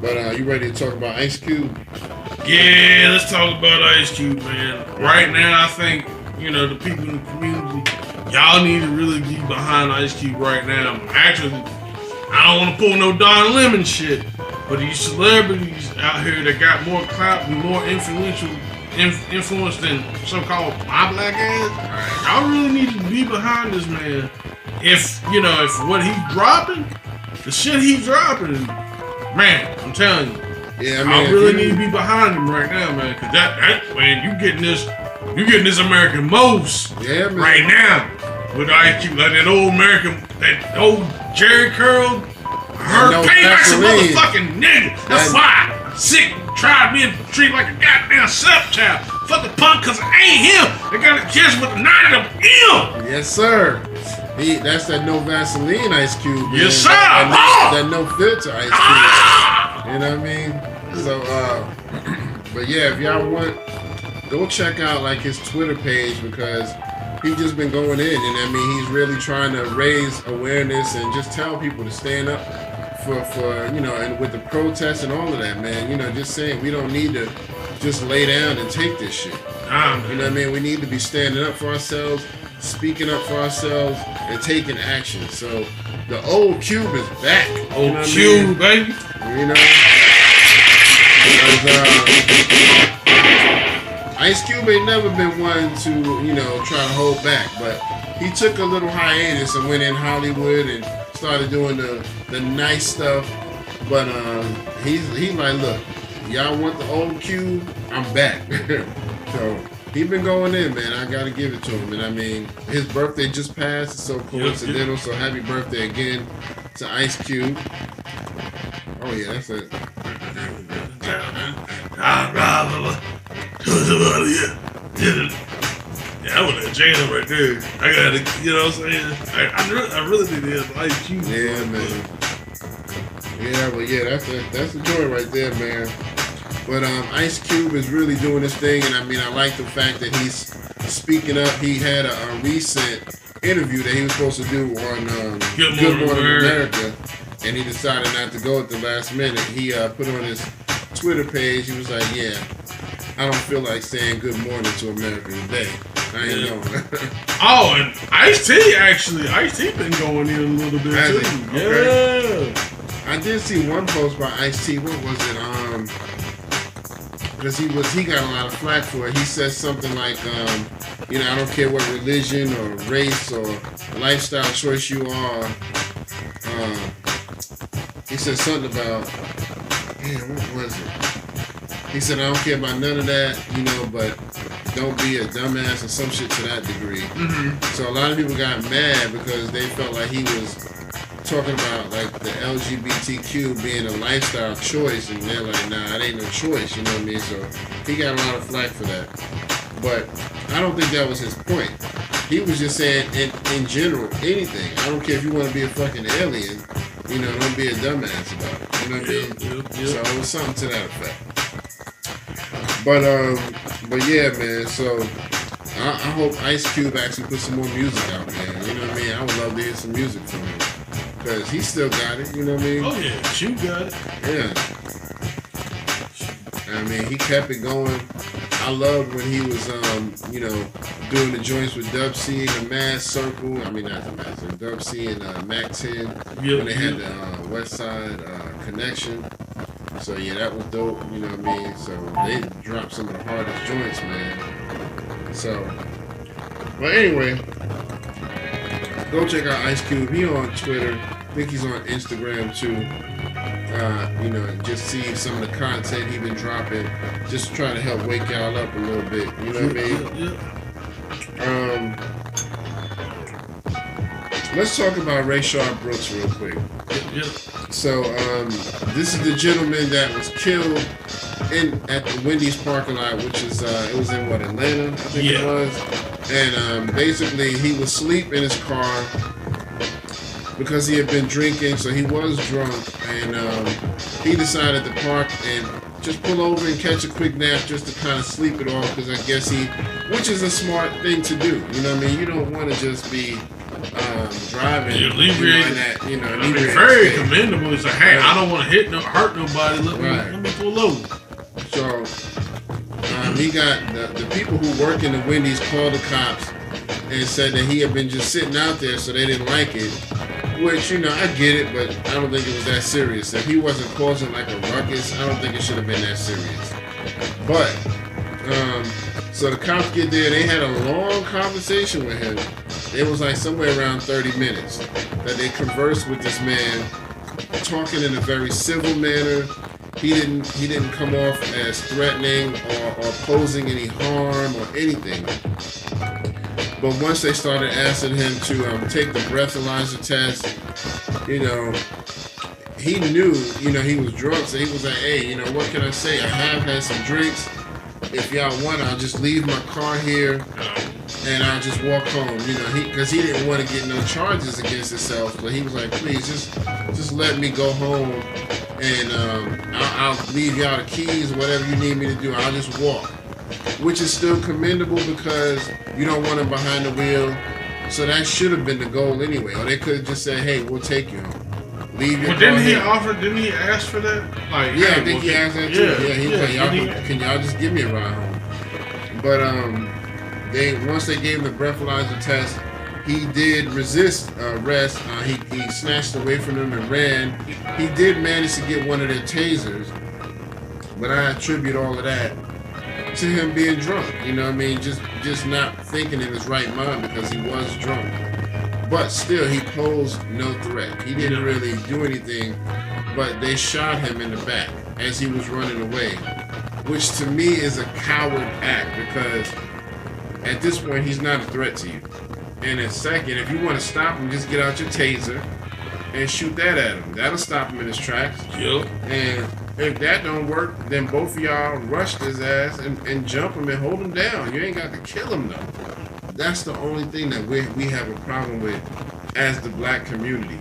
But you ready to talk about Ice Cube? Yeah, let's talk about Ice Cube, man. Right now, I think, the people in the community, y'all need to really be behind Ice Cube right now. Actually, I don't want to pull no Don Lemon shit, but these celebrities out here that got more clout and more influence than so-called my black ass, y'all really need to be behind this man. If what he's dropping, the shit he's dropping, man, I'm telling you. Yeah, I really need to be behind him right now, man. Cause that man, you getting this American most right now with Ice Cube, like that old Jerry curl. Her paid like some motherfucking nigga. That's why sick tried me and treat like a goddamn stepchild. Fucking punk, cause I ain't him. They got a kiss with the 9 of them. Yes, sir. That's that no Vaseline Ice Cube. Man. Yes, sir. That no filter Ice Cube. You know what I mean? So, but yeah, if y'all want, go check out like his Twitter page because he just been going in, and I mean he's really trying to raise awareness and just tell people to stand up for and with the protests and all of that, man. Just saying we don't need to just lay down and take this shit. You know what I mean? We need to be standing up for ourselves, speaking up for ourselves, and taking action. So the old Cube is back. Old Cube, baby. Ice Cube ain't never been one to, try to hold back, but he took a little hiatus and went in Hollywood and started doing the nice stuff. But he's like, look, y'all want the old Cube? I'm back. So he been going in, man. I gotta give it to him. And I mean, his birthday just passed. It's so coincidental. So happy birthday again to Ice Cube. Oh yeah, that's it. Yeah, I want that jam right there. I gotta, you know what I'm saying? I really think it's Ice Cube. Yeah, man. Yeah, but yeah, that's the joint right there, man. But Ice Cube is really doing this thing, and I mean, I like the fact that he's speaking up. He had a recent interview that he was supposed to do on Good Morning America, and he decided not to go at the last minute. He put on his Twitter page, he was like, yeah, I don't feel like saying good morning to America today. I ain't going. Oh, and Ice-T been going in a little bit too. Okay. Yeah. I did see one post by Ice-T. What was it? Because he got a lot of flack for it. He said something like, I don't care what religion or race or lifestyle choice you are. He said something about, what was it? He said, I don't care about none of that, but don't be a dumbass or some shit to that degree. Mm-hmm. So a lot of people got mad because they felt like he was talking about like the LGBTQ being a lifestyle choice, and they're like, nah, it ain't no choice, you know what I mean? So he got a lot of flack for that. But I don't think that was his point. He was just saying in general, anything. I don't care if you want to be a fucking alien, don't be a dumbass about it. You know what I mean? So it was something to that effect. But yeah, man, so I hope Ice Cube actually put some more music out, man. You know what I mean? I would love to hear some music from him. Because he still got it, you know what I mean? Oh yeah, you got it. Yeah. I mean, he kept it going. I loved when he was, doing the joints with Dub C and the Mad Circle. I mean, not the Mad Circle. Dub C and Mac 10 when they had the West Side Connection. So yeah, that was dope, you know what I mean? So they dropped some of the hardest joints, man. So, but anyway, go check out Ice Cube. He on Twitter. I think he's on Instagram too. Just see some of the content he been dropping. Just trying to help wake y'all up a little bit. You know what I mean? Let's talk about Rayshard Brooks real quick. So this is the gentleman that was killed at the Wendy's parking lot, which is it was in Atlanta, I think it was. And basically he was asleep in his car because he had been drinking, so he was drunk, and he decided to park and just pull over and catch a quick nap just to kind of sleep it off, because I guess which is a smart thing to do, you know what I mean? You don't want to just be driving. Inebriated. Very commendable. It's like, hey, I don't want to hurt nobody. Let me pull over. So he got the people who work in the Wendy's called the cops and said that he had been just sitting out there, so they didn't like it. Which, I get it, but I don't think it was that serious. If he wasn't causing like a ruckus, I don't think it should have been that serious. But, so the cops get there, they had a long conversation with him. It was like somewhere around 30 minutes that they conversed with this man, talking in a very civil manner. He didn't come off as threatening or posing any harm or anything. But once they started asking him to take the breathalyzer test, he knew, he was drunk. So he was like, hey, what can I say? I have had some drinks. If y'all want, I'll just leave my car here and I'll just walk home. Because he didn't want to get no charges against himself. But he was like, please, just let me go home and I'll leave y'all the keys, whatever you need me to do. I'll just walk. Which is still commendable because you don't want him behind the wheel. So that should have been the goal anyway. Or they could have just said, hey, we'll take you home. Leave your car didn't here. Didn't he ask for that? Like, yeah, I think he asked that too. Yeah, he was like, can y'all just give me a ride home? But once they gave him the breathalyzer test, he did resist arrest. He snatched away from them and ran. He did manage to get one of their tasers. But I attribute all of that to him being drunk, just not thinking in his right mind because he was drunk. But still, he posed no threat. He didn't really do anything, but they shot him in the back as he was running away, which to me is a coward act because at this point, he's not a threat to you. And in second, if you want to stop him, just get out your taser and shoot that at him. That'll stop him in his tracks. Yep. And if that don't work, then both of y'all rush his ass and jump him and hold him down. You ain't got to kill him though. That's the only thing that we have a problem with as the black community.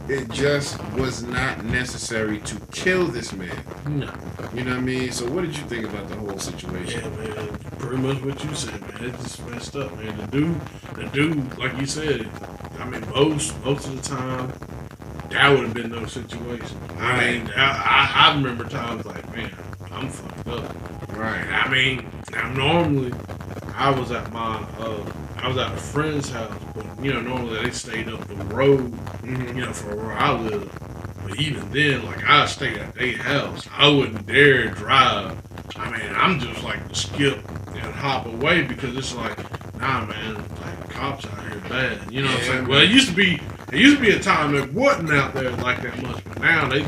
It just was not necessary to kill this man. No. You know what I mean? So what did you think about the whole situation? Yeah, man. Pretty much what you said, man. It's just messed up, man. The dude, like you said, most of the time, that would have been no situation. I remember times like, man, I'm fucked up. Right. Now normally, I was at a friend's house, but normally they stayed up the road, for where I live. But even then, like I stayed at their house, I wouldn't dare drive. I'm just like to skip and hop away because it's like, nah, man, like cops out here bad. You know what I'm saying? Well, it used to be a time that wasn't out there like that much, but now they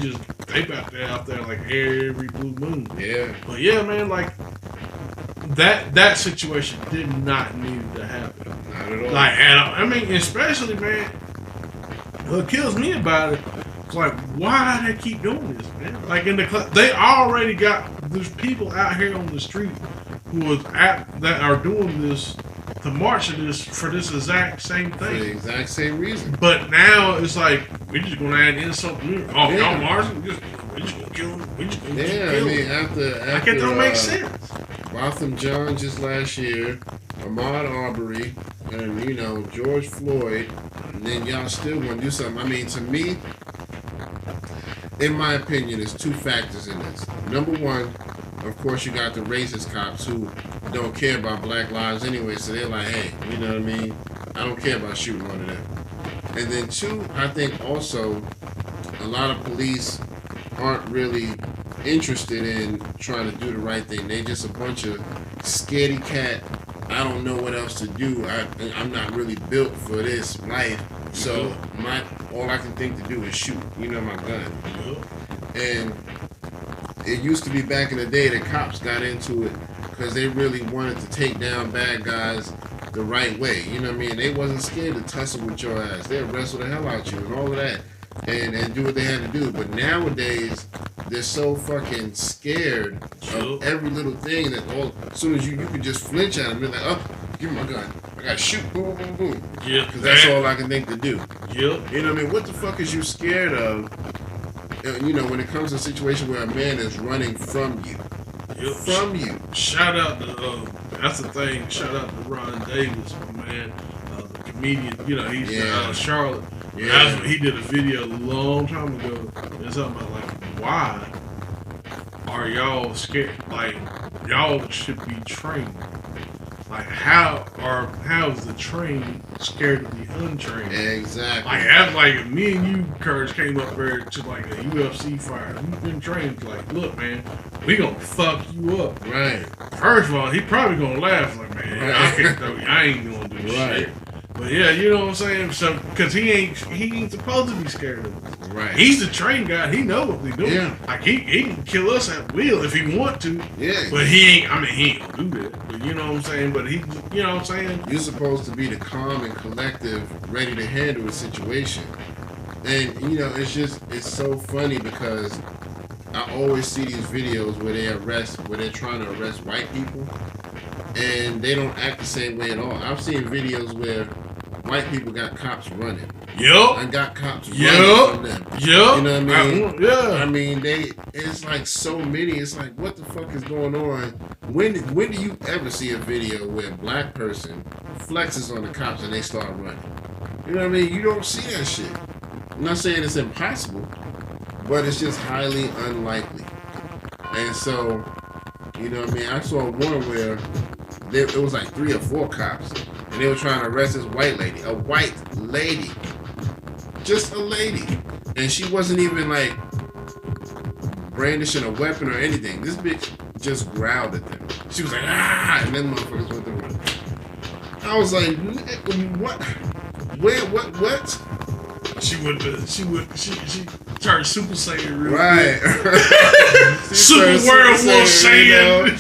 out there like every blue moon. Yeah. But yeah, man, like that situation did not need to happen. Not at all. Like, especially, man, what kills me about it is like, why do they keep doing this, man? Like they already got there's people out here on the street that are doing this to march for this exact same thing. For the exact same reason. But now it's like we're just gonna add insult new. Oh, y'all marching? We just gonna kill them. We just gonna kill them. After like it don't make sense. Botham Jean just last year, Ahmaud Arbery, and George Floyd, and then y'all still gonna do something. To me, in my opinion, there's two factors in this. Number one, of course, you got the racist cops who don't care about black lives anyway, so they're like, hey, you know what I mean? I don't care about shooting one of them. And then two, I think also a lot of police aren't really interested in trying to do the right thing. They just a bunch of scaredy cat. I don't know what else to do. I'm not really built for this life. So all I can think to do is shoot, my gun. And it used to be back in the day that cops got into it because they really wanted to take down bad guys the right way. You know what I mean? They wasn't scared to tussle with your ass. They'd wrestle the hell out you and all of that and do what they had to do. But nowadays, they're so fucking scared of every little thing that as soon as you can just flinch at them. They're like, oh, give me my gun. I gotta shoot. Boom, boom, boom. Yeah. Because that's all I can think to do. Yep. You know what I mean? What the fuck is you scared of? When it comes to a situation where a man is running from you. Yep. From you. Shout out to, that's the thing, shout out to Ron Davis, my man, the comedian. You know, he's Charlotte. Yeah. That's what he did a video a long time ago. It's something about like, why are y'all scared? Like, y'all should be trained. Like, how is the trained scared to be untrained? Exactly. Like, that's like if me and you, Courage, came up there to like a UFC fight. We've been trained. Like, look, man, we gonna fuck you up. Right. First of all, he probably gonna laugh like, man, Right. I can't throw you. I ain't gonna do shit. But yeah, you know what I'm saying? So, cause he ain't supposed to be scared of us. Right. He's the trained guy. He know what we doing. Yeah. Like he can kill us at will if he want to. Yeah. But he ain't. I mean, he ain't gonna do that. But you know what I'm saying? But he, you know what I'm saying? You're supposed to be the calm and collective, ready to handle a situation. And you know, it's so funny because I always see these videos where they're trying to arrest white people, and they don't act the same way at all. I've seen videos where white people got cops running. Yup. And got cops running from them. Yup. You know what I mean? Yeah. I mean, it's like so many. It's like, what the fuck is going on? When do you ever see a video where a black person flexes on the cops and they start running? You know what I mean? You don't see that shit. I'm not saying it's impossible, but it's just highly unlikely. And so, you know what I mean? I saw one where it was like 3 or 4 cops, and they were trying to arrest this white lady. A white lady. Just a lady. And she wasn't even like brandishing a weapon or anything. This bitch just growled at them. She was like, ah! And them motherfuckers went to run. I was like, what? What? She turned Super Saiyan real right. Super Werewolf Saiyan.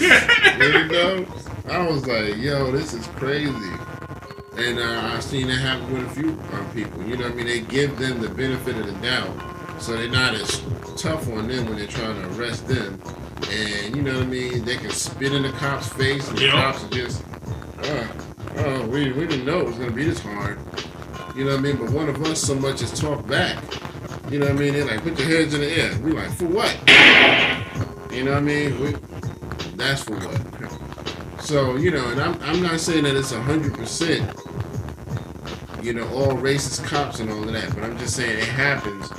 You know? I was like, yo, this is crazy. And I've seen that happen with a few people. You know what I mean? They give them the benefit of the doubt. So they're not as tough on them when they're trying to arrest them. And, you know what I mean? They can spit in the cop's face and the cops are just, we didn't know it was going to be this hard. You know what I mean? But one of us so much as talk back. You know what I mean? They're like, put your heads in the air. We like, for what? You know what I mean? That's for what? So, you know, and I'm not saying that it's 100%, you know, all racist cops and all of that, but I'm just saying it happens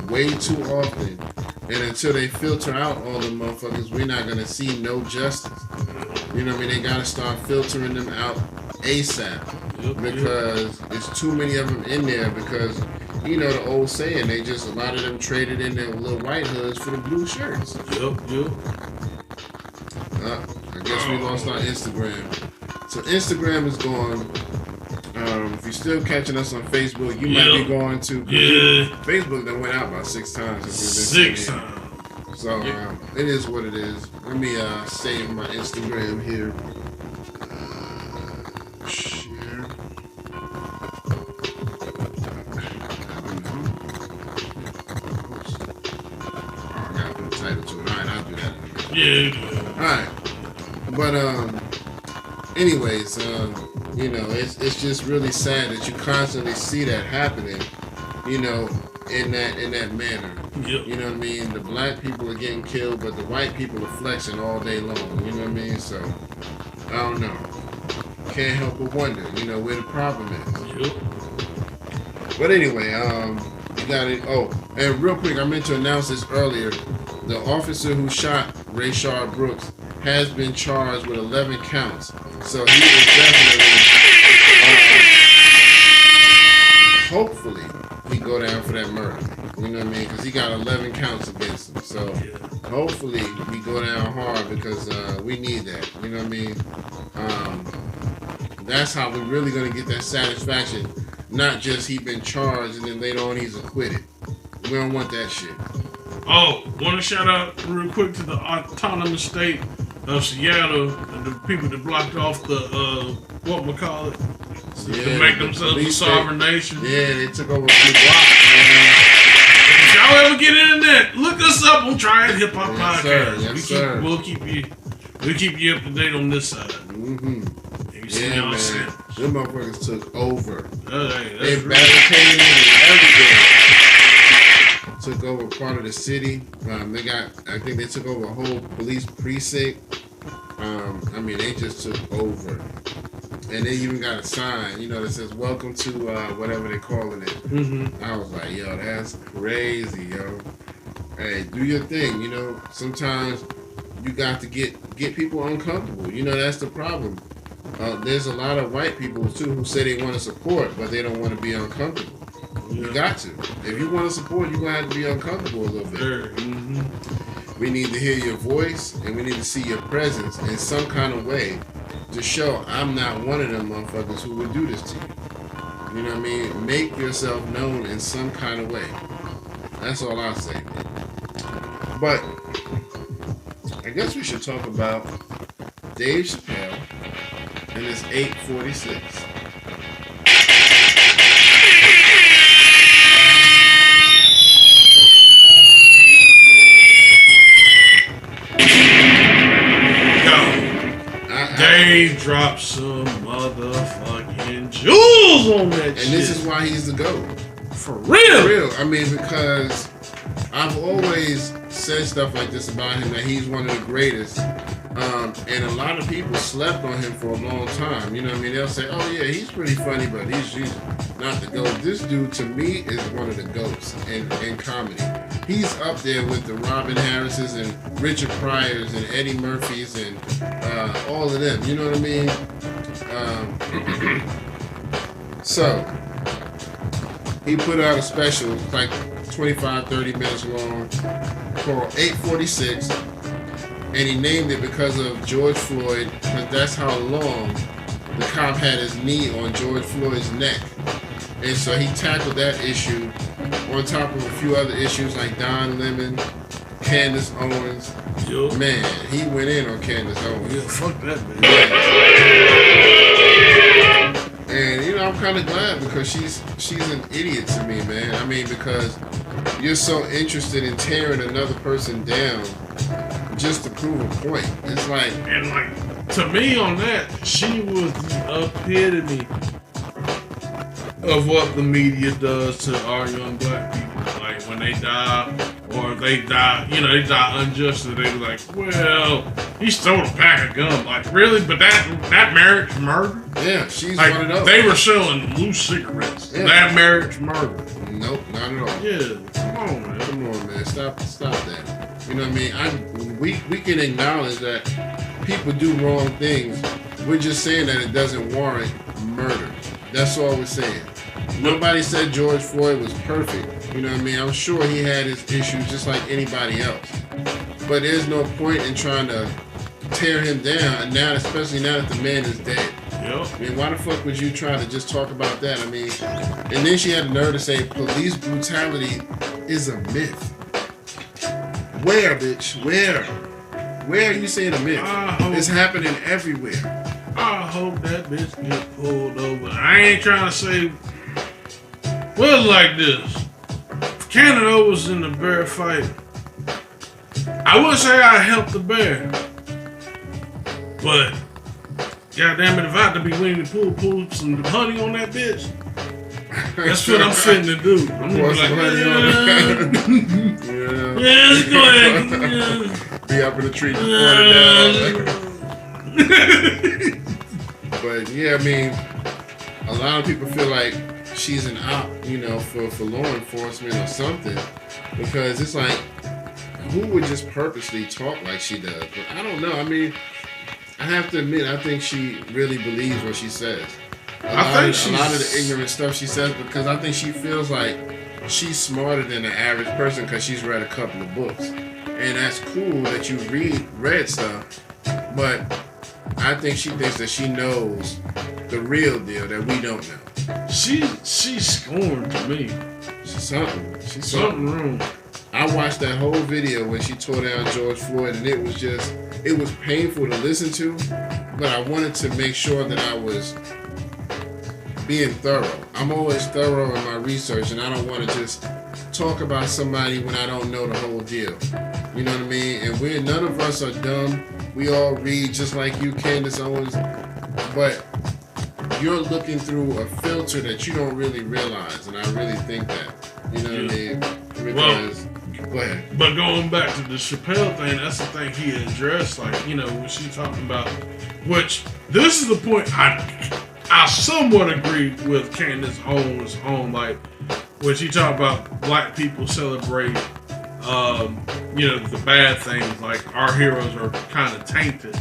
way too often. And until they filter out all the motherfuckers, we're not going to see no justice. You know what I mean? They got to start filtering them out ASAP. Because there's too many of them in there. Because, you know, the old saying, a lot of them traded in their little white hoods for the blue shirts. I guess we lost our Instagram. So Instagram is gone. If you're still catching us on Facebook, you might be going to Facebook that went out about 6 times. 6 times. So it is what it is. Let me save my Instagram here. Share. Oh, I gotta put a title to it. Alright, I'll do that. Yeah. Alright. But anyways, you know, it's just really sad that you constantly see that happening, you know, in that manner. You know what I mean? The black people are getting killed, but the white people are flexing all day long. You know what I mean? So I don't know. Can't help but wonder, you know, where the problem is. But anyway, you got it. Oh, and real quick, I meant to announce this earlier. The officer who shot Rayshard Brooks has been charged with 11 counts. So he is definitely, hopefully, he go down for that murder. You know what I mean? Because he got 11 counts against him. So hopefully he go down hard because we need that. You know what I mean? That's how we're really going to get that satisfaction. Not just he been charged and then later on he's acquitted. We don't want that shit. Oh, want to shout out real quick to the autonomous state of Seattle and the people that blocked off the, to make themselves a sovereign nation. Yeah, they took over a few blocks, man. If y'all ever get internet, look us up on Trying Hip Hop Podcast. Yes, sir. We'll keep you up to date on this side. Yeah, man. Them motherfuckers took over. They really barricaded and everything. Took over part of the city. I think they took over a whole police precinct. I mean, they just took over. and they even got a sign, you know, that says "Welcome to whatever they calling it." Mm-hmm. I was like, yo, that's crazy, yo. Hey, do your thing, you know. Sometimes you got to get people uncomfortable. You know, that's the problem. There's a lot of white people too who say they want to support, but they don't want to be uncomfortable. Yeah. You got to. If you want to support, you're gonna have to be uncomfortable a little bit. Sure. Mm-hmm. We need to hear your voice, and we need to see your presence in some kind of way to show I'm not one of them motherfuckers who would do this to you. You know what I mean? Make yourself known in some kind of way. That's all I'll say. But I guess we should talk about Dave Chappelle and his 846. Dave dropped some motherfucking jewels on that shit. And this is why he's the GOAT. For real. For real. I mean, because I've always said stuff like this about him, that he's one of the greatest. And a lot of people slept on him for a long time. You know what I mean? They'll say, oh yeah, he's pretty funny, but he's not the GOAT. This dude, to me, is one of the GOATs in comedy. He's up there with the Robin Harrises and Richard Pryors and Eddie Murphys and all of them. You know what I mean? So, he put out a special, like 25, 30 minutes long, called 846. And he named it because of George Floyd, because that's how long the cop had his knee on George Floyd's neck. And so he tackled that issue on top of a few other issues like Don Lemon, Candace Owens. Yo. Man, he went in on Candace Owens. Yeah, fuck that, man. Yeah. And, you know, I'm kind of glad because she's an idiot to me, man. I mean, because you're so interested in tearing another person down just to prove a point. It's like, and like, to me on that, she was the epitome of what the media does to our young black people. Like when they die, or they die, you know, they die unjustly, they be like, well, he stole a pack of gum. Like, really? But that marriage murder? Yeah, she's like, one of those. They were selling loose cigarettes. Yeah. That marriage murder. Nope, not at all. Yeah, come on, man. Come on, man. Stop that. You know what I mean? We can acknowledge that people do wrong things. We're just saying that it doesn't warrant murder. That's all we're saying. Nobody said George Floyd was perfect. You know what I mean? I'm sure he had his issues just like anybody else. But there's no point in trying to tear him down, and now, especially now that the man is dead. Yep. I mean, why the fuck would you try to just talk about that? I mean, and then she had the nerve to say police brutality is a myth. Where, bitch? Where? Where are you saying a myth? It's happening everywhere. I hope that bitch get pulled over. I ain't trying to say, well, like this. If Canada was in the bear fight, I would say I helped the bear. But, goddamn it, if I had to be willing to pull some honey on that bitch, that's what I'm fitting to do. I'm gonna be like, yeah, let's go ahead. Be up in the tree, But yeah, I mean, a lot of people feel like she's an op, you know, for law enforcement or something, because it's like, who would just purposely talk like she does? But I don't know. I mean, I have to admit, I think she really believes what she says. A lot of the ignorant stuff she says, because I think she feels like she's smarter than the average person because she's read a couple of books. And that's cool that you read stuff, but I think she thinks that she knows the real deal that we don't know. She's scorned to me. She's something wrong. I watched that whole video when she tore down George Floyd, and it was painful to listen to, but I wanted to make sure that I was being thorough. I'm always thorough in my research, and I don't want to just talk about somebody when I don't know the whole deal. You know what I mean? And none of us are dumb. We all read just like you, Candace Owens, but you're looking through a filter that you don't really realize, and I really think that. You know what I mean? Because Go ahead. But going back to the Chappelle thing, that's the thing he addressed. Like, when she talking about, which this is the point I somewhat agree with Candace Owens on, like, when she talked about black people celebrate, the bad things, like our heroes are kind of tainted,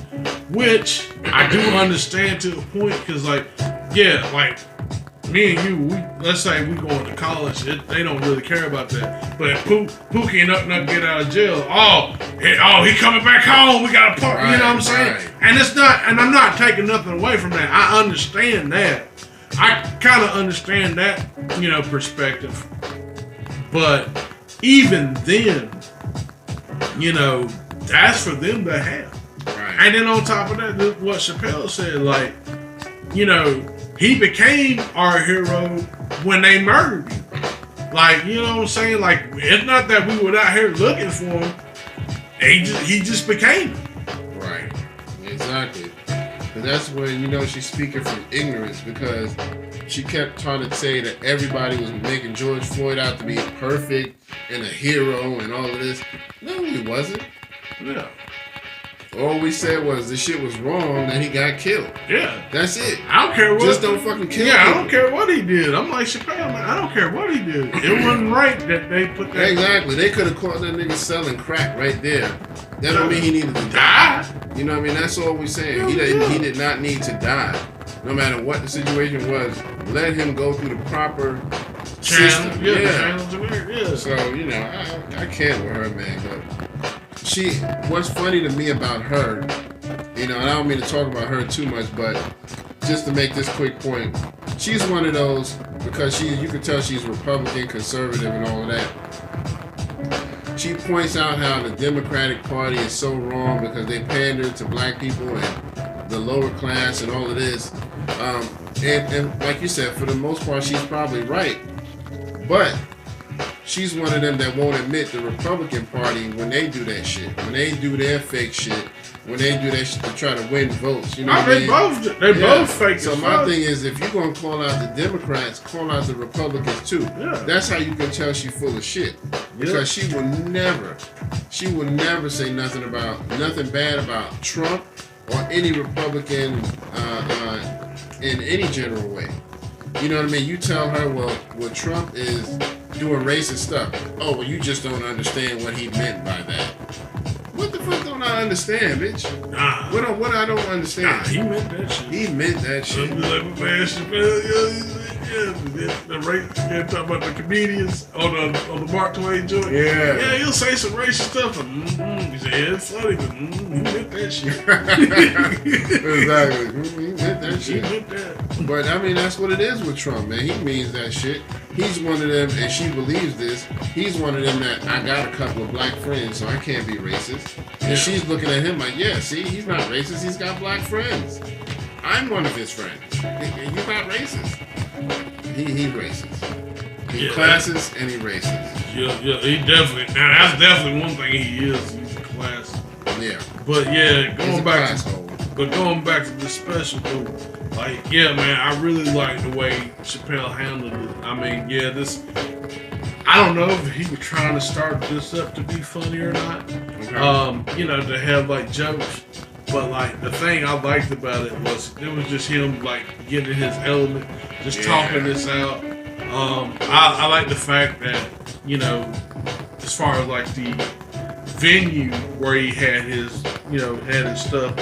which I do understand to a point, because, like, like, me and you, let's say we going to college, they don't really care about that. But Pookie and Up get out of jail, he coming back home, we got a party, you know what I'm saying? Right. And I'm not taking nothing away from that. I understand that. I kind of understand that, perspective. But even then, that's for them to have. Right. And then on top of that, what Chappelle said, like, he became our hero when they murdered you. Like, you know what I'm saying? Like, it's not that we were out here looking for him. He just became him. Right. Exactly. And that's when, she's speaking from ignorance, because she kept trying to say that everybody was making George Floyd out to be perfect and a hero and all of this. No, he wasn't. Yeah. All we said was the shit was wrong and he got killed. Yeah. That's it. I don't care what. Just don't fucking kill him. I don't care what he did. I'm like, Chappelle, man, I don't care what he did. It wasn't right that they put that. Exactly. They could have caught that nigga selling crack right there. That don't mean he needed to die. You know what I mean? That's all we're saying. He did not need to die. No matter what the situation was, let him go through the proper system. Yeah. So, I can't with her, man. But what's funny to me about her, and I don't mean to talk about her too much, but just to make this quick point, she's one of those, because you can tell she's Republican, conservative, and all of that. She points out how the Democratic Party is so wrong because they pander to black people and the lower class and all of this. And like you said, for the most part, she's probably right. But she's one of them that won't admit the Republican Party when they do that shit, when they do their fake shit, when they do that shit to try to win votes. You know what I mean? They both fake. So my thing is, if you're gonna call out the Democrats, call out the Republicans too. Yeah. That's how you can tell she's full of shit, because she will never say nothing bad about Trump or any Republican in any general way. You know what I mean? You tell her, well, Trump is doing racist stuff. Oh, well, you just don't understand what he meant by that. What the fuck don't I understand, bitch? Nah. What I don't understand? Nah, he meant that shit. He meant that shit. Like, man, Chappelle, the race, talk about the comedians on the Mark Twain joint. Yeah, he'll say some racist stuff. He said, it's funny, but he meant that shit. Exactly. He meant that shit. He meant that. But I mean, that's what it is with Trump, man. He means that shit. He's one of them, and she believes this. He's one of them that I got a couple of black friends, so I can't be racist. And she's looking at him like, yeah, see, he's not racist. He's got black friends. I'm one of his friends. He's not racist. He racist. He classes and he racist. Yeah, he definitely. Now that's definitely one thing he is. He's a class. Yeah. But yeah, going back to the special though. Like, yeah, man, I really like the way Chappelle handled it. I mean, I don't know if he was trying to start this up to be funny or not. Okay. To have like jokes. But like the thing I liked about it was just him like getting in his element, just talking this out. I like the fact that, as far as like the venue where he had his stuff,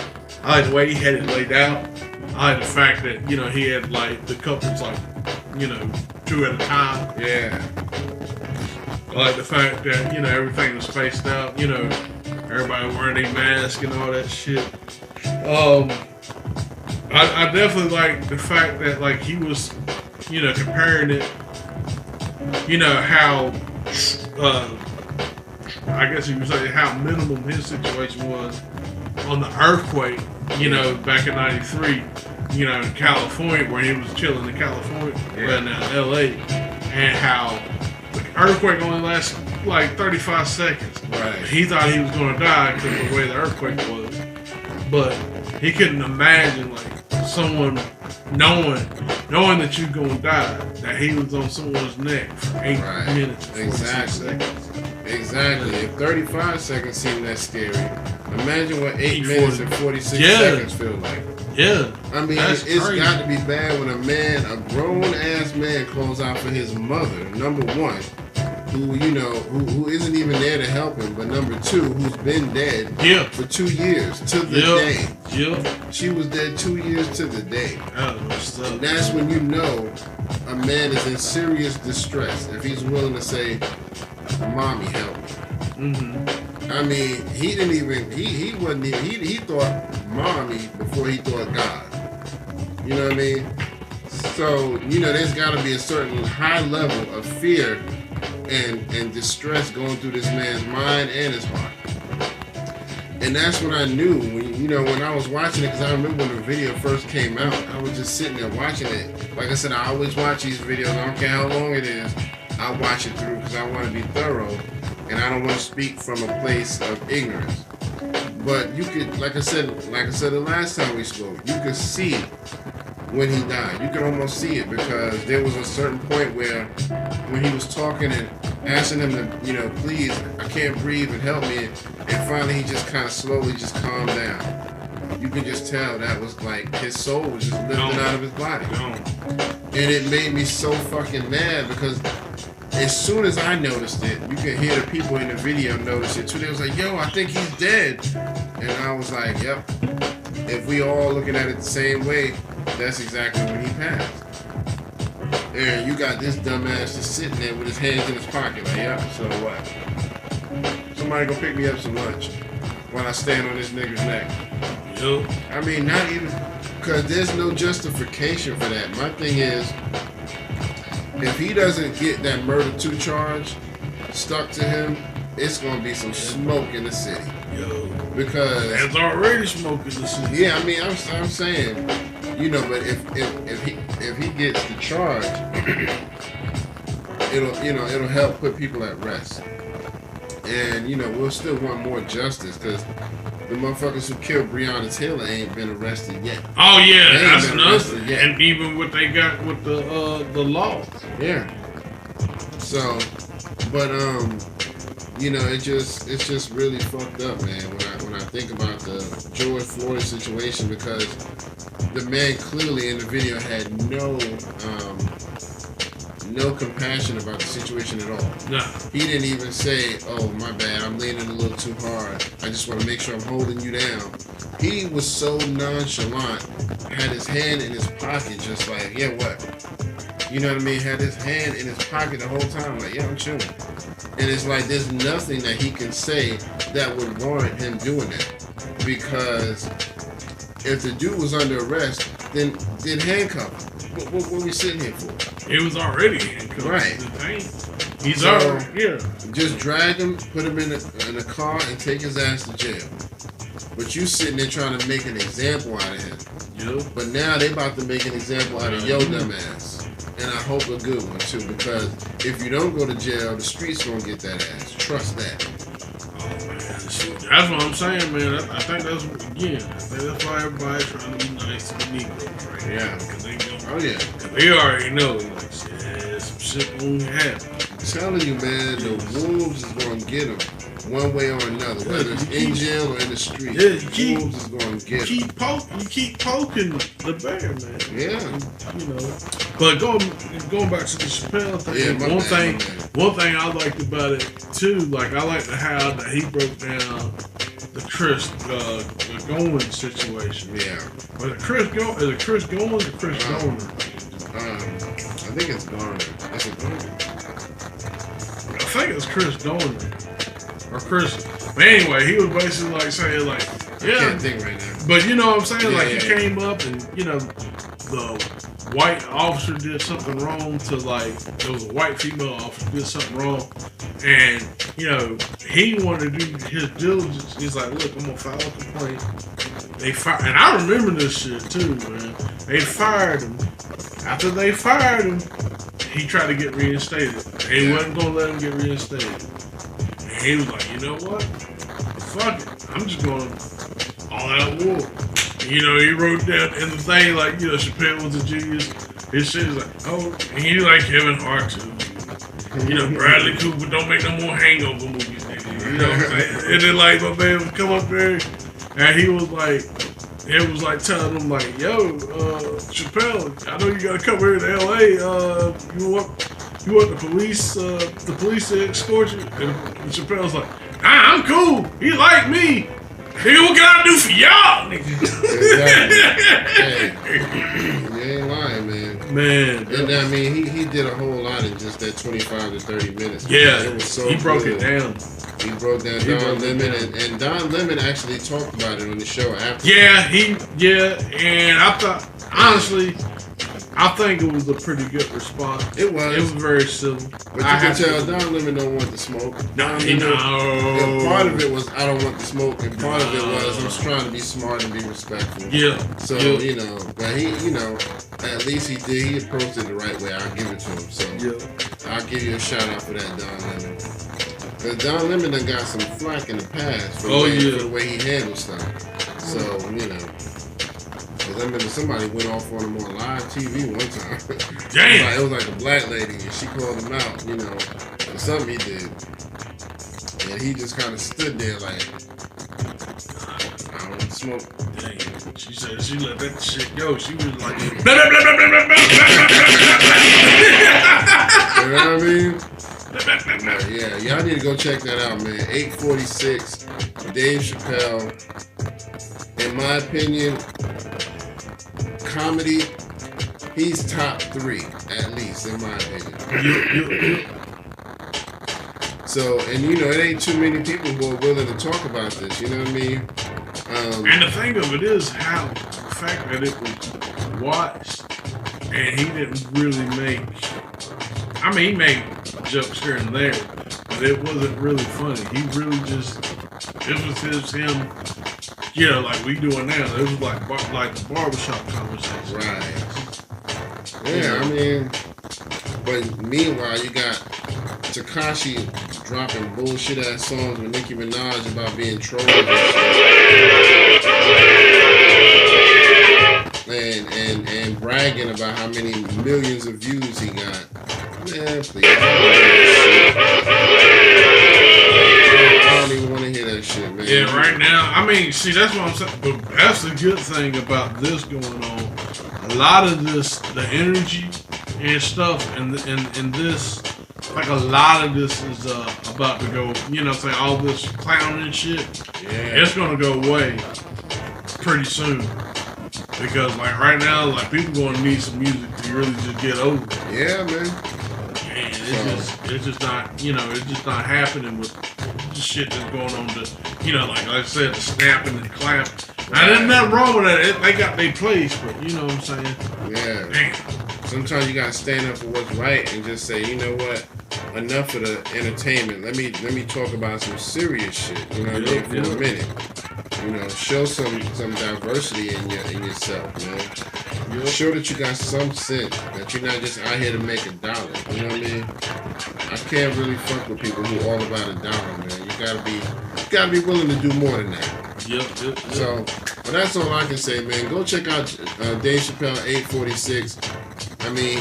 I like the way he had it laid out. I like the fact that, he had like the couples like, two at a time. Yeah. I like the fact that, everything was spaced out, everybody wearing a mask and all that shit. I definitely like the fact that like he was, comparing it, how I guess you could say how minimum his situation was on the earthquake, back in '93, in California, where he was chilling in California, right now in LA, and how the earthquake only lasted like 35 seconds. Right. He thought he was going to die because of the way the earthquake was, but he couldn't imagine like someone knowing that you're going to die, that he was on someone's neck for 8 minutes and 46 seconds. Exactly. If 35 seconds seem that scary, imagine what 8 minutes and 46 seconds feel like. Yeah. I mean, it's got to be bad when a grown-ass man calls out for his mother, number one, who isn't even there to help him, but number two, who's been dead for 2 years to the day. Yeah. She was dead 2 years to the day. And that's when you know a man is in serious distress if he's willing to say, "Mommy, help me." Mm-hmm. I mean, he didn't even, he wasn't even, he thought mommy before he thought God. You know what I mean? So, there's got to be a certain high level of fear and distress going through this man's mind and his heart. And that's when I knew, when I was watching it, because I remember when the video first came out, I was just sitting there watching it. Like I said, I always watch these videos, I don't care how long it is, I watch it through because I want to be thorough. And I don't want to speak from a place of ignorance. But you could, like I said the last time we spoke, you could see when he died. You could almost see it because there was a certain point where when he was talking and asking him to, please, I can't breathe and help me. And finally he just kind of slowly just calmed down. You could just tell that was like his soul was just lifting out of his body. And it made me so fucking mad because as soon as I noticed it, you could hear the people in the video notice it too. They was like, "Yo, I think he's dead." And I was like, "Yep. If we all looking at it the same way, that's exactly when he passed." And you got this dumbass just sitting there with his hands in his pocket. Like, "Yep, so what? Somebody go pick me up some lunch while I stand on this nigga's neck." Yep. I mean, not even, because there's no justification for that. My thing is, if he doesn't get that murder 2 charge stuck to him, it's gonna be some smoke in the city. Yo. Because there's already smoke in the city. Yeah, I mean, I'm saying, but if he gets the charge, it'll help put people at rest. And we'll still want more justice because the motherfuckers who killed Breonna Taylor ain't been arrested yet. Oh yeah, that's another. And even what they got with the law. Yeah. So, but it's just really fucked up, man. When I think about the George Floyd situation, because the man clearly in the video had no compassion about the situation at all. No. He didn't even say, "Oh, my bad, I'm leaning a little too hard. I just want to make sure I'm holding you down." He was so nonchalant, had his hand in his pocket, just like, "Yeah, what?" You know what I mean? Had his hand in his pocket the whole time, like, "Yeah, I'm chilling." And it's like there's nothing that he can say that would warrant him doing that. Because if the dude was under arrest, then handcuff him. What are we sitting here for? It was already handcuffed. Right. He's already, Just drag him, put him in a car, and take his ass to jail. But you sitting there trying to make an example out of him. Yep. But now they about to make an example out of your dumb ass. And I hope a good one too, because if you don't go to jail, the streets gonna get that ass. Trust that. Oh man, that's what I'm saying, man. I think that's why everybody's trying to be nice to the Negroes right now. Yeah. Because they know. Oh yeah. They already know. Like, some shit won't happen. I'm telling you, man, the wolves is gonna get them one way or another, whether it's in jail or in the street. Yeah, the wolves is gonna get them. You keep poking the bear, man. Yeah. But going back to the Chappelle thing, one thing I liked about it too, like I liked how that he broke down the Chris Goins situation. Yeah. Was it Chris Goins or Chris Goiner? I think it's Garner. Is it Garner? I think it's Chris Goiner. Or Chris. But anyway, he was basically like saying like, yeah. I can't think right now. But you know what I'm saying? He came up and, the white officer did something wrong to there was a white female officer did something wrong. And, he wanted to do his diligence. He's like, look, I'm going to file a complaint. And I remember this shit too, man. They fired him. After they fired him, he tried to get reinstated. They wasn't going to let him get reinstated. And he was like, you know what? Fuck it. I'm just going all out war. He wrote down in the thing Chappelle was a genius. His shit is like, oh, and he like Kevin Hart too. You know, Bradley Cooper don't make no more Hangover movies, nigga. You know what I'm saying? And then like my man would come up there and he was like, it was like telling him like, yo, Chappelle, I know you gotta come here to LA. You want the police to escort you? And Chappelle's like, nah, I'm cool. He like me. Nigga, what can I do for y'all, nigga? Hey, you ain't lying, man. Man. And I mean, he did a whole lot in just that 25 to 30 minutes. Yeah, it was so he broke good. it down. He broke down Don Lemon, and Don Lemon actually talked about it on the show after. Yeah, and I thought, honestly, I think it was a pretty good response. It was. It was very civil. But you can tell Don Lemon don't want the smoke. And part of it was I don't want the smoke, and part of it was I'm just trying to be smart and be respectful. Yeah. So, you know, but he, you know, at least he did. He approached it the right way. I'll give it to him. So I'll give you a shout out for that, Don Lemon. Because Don Lemon done got some flack in the past for the way he handles stuff. So, you know. Because I remember somebody went off on him on live TV one time. Damn! It was like a black lady, and she called him out, you know, for something he did. And he just kind of stood there like, I don't want to smoke. Dang. She said she let that shit go. She was like, blah, blah, blah, blah, blah, blah, blah, you know what I mean? Yeah, y'all need to go check that out, man. 846, Dave Chappelle. In my opinion, comedy, he's top 3, at least, in my opinion. So, and you know, it ain't too many people who are willing to talk about this, you know what I mean? And the thing of it is how the fact that it was watched and he didn't really make, I mean, he made jokes here and there, but it wasn't really funny. He really just, it was him, you know, like we doing now. It was like the barbershop conversation. Right. Yeah, I mean, but meanwhile, you got Tekashi dropping bullshit ass songs with Nicki Minaj about being trolled and bragging about how many millions of views he got. Man, please. I don't even want to hear that shit, man. Yeah, right now, I mean, see, that's what I'm saying. But that's the good thing about this going on. A lot of this, the energy and stuff, and this, like a lot of this is about to go, you know what I'm saying, all this clowning shit, it's going to go away pretty soon. Because, like, right now, like, people going to need some music to really just get over it. Yeah, man. And it's just not, you know, it's just not happening with the shit that's going on. You know, like I said, the snapping and the clapping. Now, there's nothing wrong with that. They got their place, but you know what I'm saying? Yeah. Damn. Sometimes you gotta stand up for what's right and just say, you know what? Enough of the entertainment. Let me talk about some serious shit. You know what I mean? For a minute. You know, show some diversity in yourself, man. Show that you got some sense, that you're not just out here to make $1. You know what I mean? I can't really fuck with people who all about $1, man. You gotta be willing to do more than that. Yep. So, but that's all I can say, man. Go check out Dave Chappelle 846. I mean,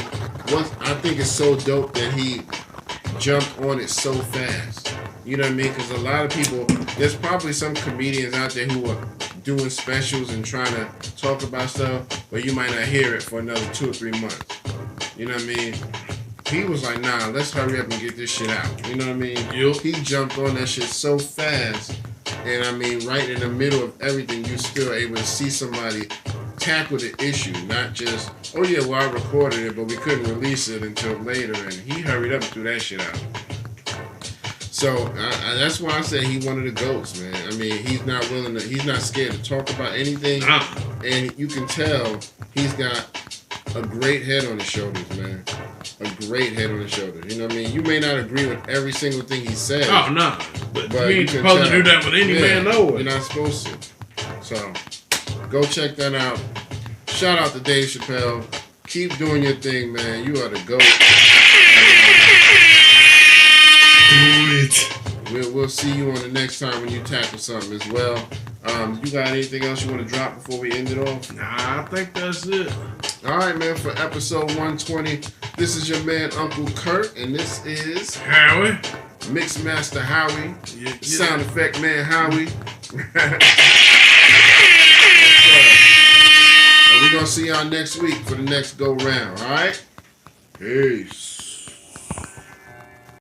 I think it's so dope that he jumped on it so fast. You know what I mean? Because a lot of people, there's probably some comedians out there who are doing specials and trying to talk about stuff, but you might not hear it for another 2 or 3 months. You know what I mean? He was like, nah, let's hurry up and get this shit out. You know what I mean? He jumped on that shit so fast. And I mean, right in the middle of everything, you're still able to see somebody tackle the issue, not just, oh yeah, well, I recorded it, but we couldn't release it until later. And he hurried up and threw that shit out. So that's why I say he one of the GOATs, man. I mean, he's not scared to talk about anything. And you can tell he's got a great head on his shoulders, man. A great head on his shoulders. You know what I mean? You may not agree with every single thing he says. Oh, no. But you ain't supposed to do that with any man, no way. You're not supposed to. So, go check that out. Shout out to Dave Chappelle. Keep doing your thing, man. You are the GOAT. Do it. We'll see you on the next time when you tackle something as well. You got anything else you want to drop before we end it off? Nah, I think that's it. All right, man. For episode 120, This is your man Uncle Kurt, and this is Howie. Mixmaster Howie, Yeah. sound effect man Howie. And we're gonna see y'all next week for the next go round. All right. Peace.